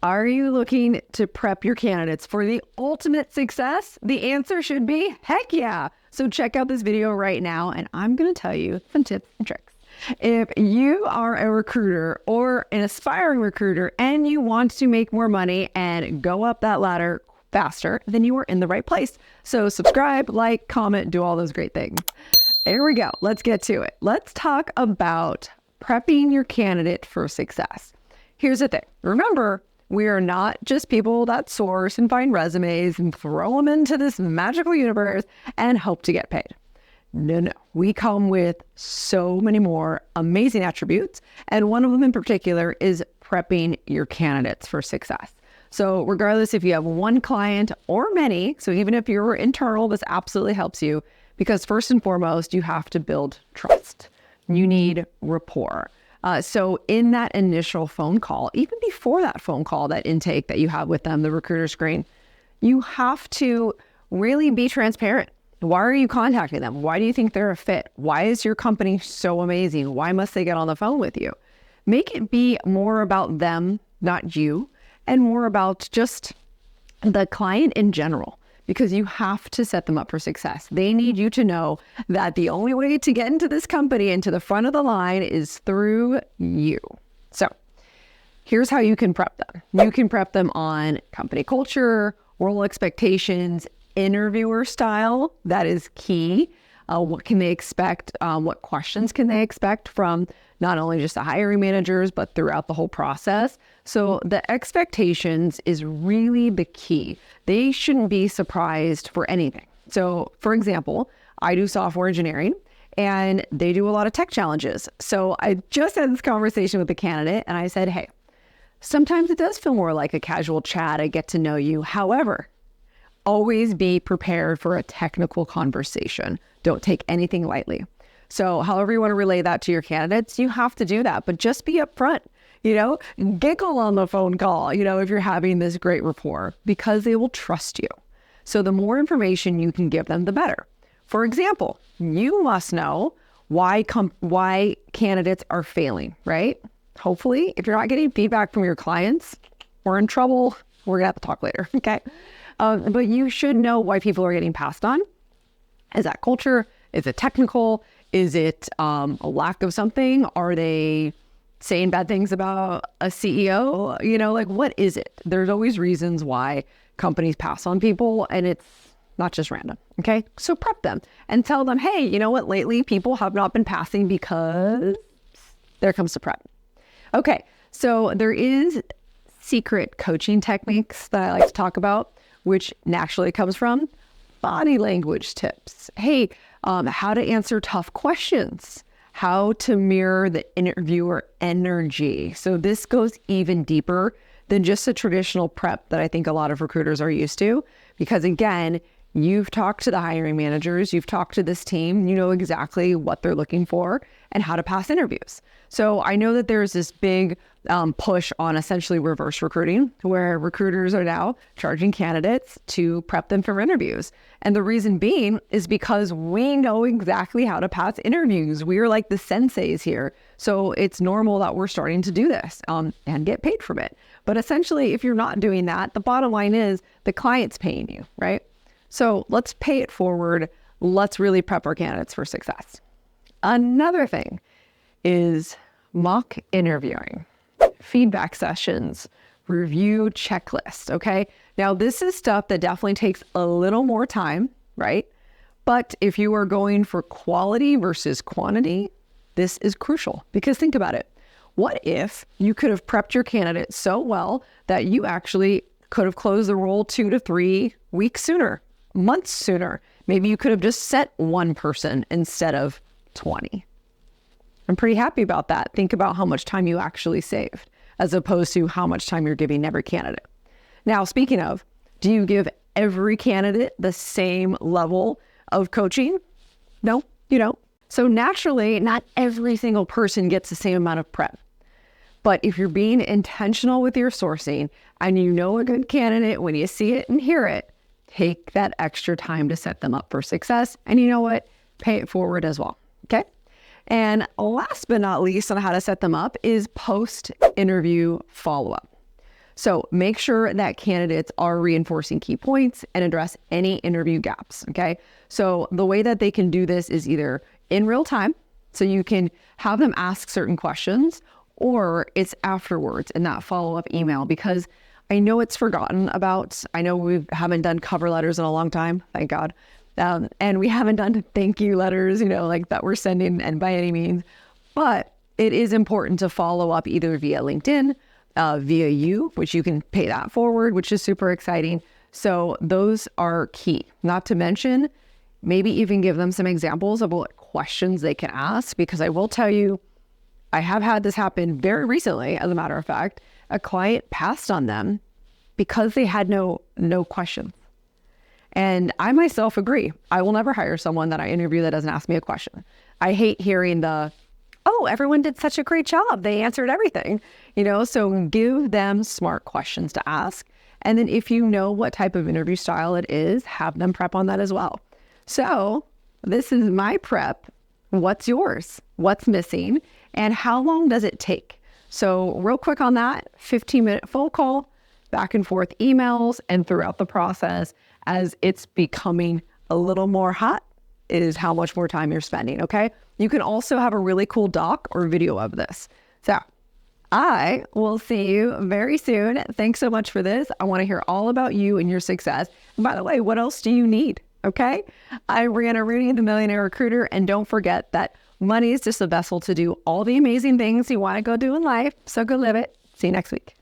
Are you looking to prep your candidates for the ultimate success? The answer should be heck yeah. So check out this video right now, and I'm going to tell you some tips and tricks. If you are a recruiter or an aspiring recruiter and you want to make more money and go up that ladder faster, then you are in the right place. So subscribe, like, comment, do all those great things. There we go. Let's get to it. Let's talk about prepping your candidate for success. Here's the thing. Remember, we are not just people that source and find resumes and throw them into this magical universe and hope to get paid. No. We come with so many more amazing attributes. And one of them in particular is prepping your candidates for success. So regardless if you have one client or many, so even if you're internal, this absolutely helps you because first and foremost, you have to build trust. You need rapport. So in that initial phone call, even before that phone call, that intake that you have with them, the recruiter screen, you have to really be transparent. Why are you contacting them? Why do you think they're a fit? Why is your company so amazing? Why must they get on the phone with you? Make it be more about them, not you, and more about just the client in general, because you have to set them up for success. They need you to know that the only way to get into this company and to the front of the line is through you. So here's how you can prep them. You can prep them on company culture, role expectations, interviewer style. That is key. What can they expect? What questions can they expect from not only just the hiring managers, but throughout the whole process? So the expectations is really the key. They shouldn't be surprised for anything. So for example, I do software engineering and they do a lot of tech challenges. So I just had this conversation with the candidate and I said, hey, sometimes it does feel more like a casual chat. I get to know you. However, always be prepared for a technical conversation. Don't take anything lightly. So however you want to relay that to your candidates, you have to do that, but just be upfront, giggle on the phone call, if you're having this great rapport, because they will trust you. So the more information you can give them, the better. For example, you must know why candidates are failing, right? Hopefully, if you're not getting feedback from your clients, we're in trouble. We're gonna have to talk later, okay? But you should know why people are getting passed on. Is that culture? Is it technical? Is it a lack of something? Are they saying bad things about a CEO? What is it? There's always reasons why companies pass on people, and it's not just random, okay? So prep them and tell them, hey, you know what? Lately, people have not been passing because there comes the prep. Okay, so there is secret coaching techniques that I like to talk about, which naturally comes from body language tips. Hey, how to answer tough questions, how to mirror the interviewer energy. So this goes even deeper than just a traditional prep that I think a lot of recruiters are used to, because again, you've talked to the hiring managers, you've talked to this team, you know exactly what they're looking for and how to pass interviews. So I know that there's this big push on essentially reverse recruiting, where recruiters are now charging candidates to prep them for interviews. And the reason being is because we know exactly how to pass interviews. We are like the senseis here. So it's normal that we're starting to do this and get paid from it. But essentially, if you're not doing that, the bottom line is the client's paying you, right? So let's pay it forward. Let's really prep our candidates for success. Another thing is mock interviewing, feedback sessions, review checklists, okay? Now, this is stuff that definitely takes a little more time, right? But if you are going for quality versus quantity, this is crucial, because think about it. What if you could have prepped your candidate so well that you actually could have closed the role 2 to 3 weeks sooner, months sooner? Maybe you could have just set one person instead of 20. I'm pretty happy about that. Think about how much time you actually saved, as opposed to how much time you're giving every candidate. Now, speaking of, do you give every candidate the same level of coaching? No, you don't. So naturally, not every single person gets the same amount of prep. But if you're being intentional with your sourcing and you know a good candidate when you see it and hear it, take that extra time to set them up for success. And you know what? Pay it forward as well, okay? And last but not least on how to set them up is post-interview follow-up. So make sure that candidates are reinforcing key points and address any interview gaps, okay? So the way that they can do this is either in real time, so you can have them ask certain questions, or it's afterwards in that follow-up email, because I know it's forgotten about. I know we haven't done cover letters in a long time, thank God. And we haven't done thank you letters, like that we're sending, and by any means. But it is important to follow up either via LinkedIn, via you, which you can pay that forward, which is super exciting. So those are key. Not to mention, maybe even give them some examples of what questions they can ask, because I will tell you, I have had this happen very recently. As a matter of fact, a client passed on them because they had no questions. And I myself agree. I will never hire someone that I interview that doesn't ask me a question. I hate hearing oh, everyone did such a great job, they answered everything, so give them smart questions to ask. And then if you know what type of interview style it is, have them prep on that as well. So this is my prep. What's yours? What's missing? And how long does it take? So real quick on that, 15-minute phone call, back and forth emails, and throughout the process, as it's becoming a little more hot, is how much more time you're spending, okay? You can also have a really cool doc or video of this. So I will see you very soon. Thanks so much for this. I want to hear all about you and your success. And by the way, what else do you need? Okay? I'm Brianna Rooney, the Millionaire Recruiter, and don't forget that money is just a vessel to do all the amazing things you want to go do in life. So go live it. See you next week.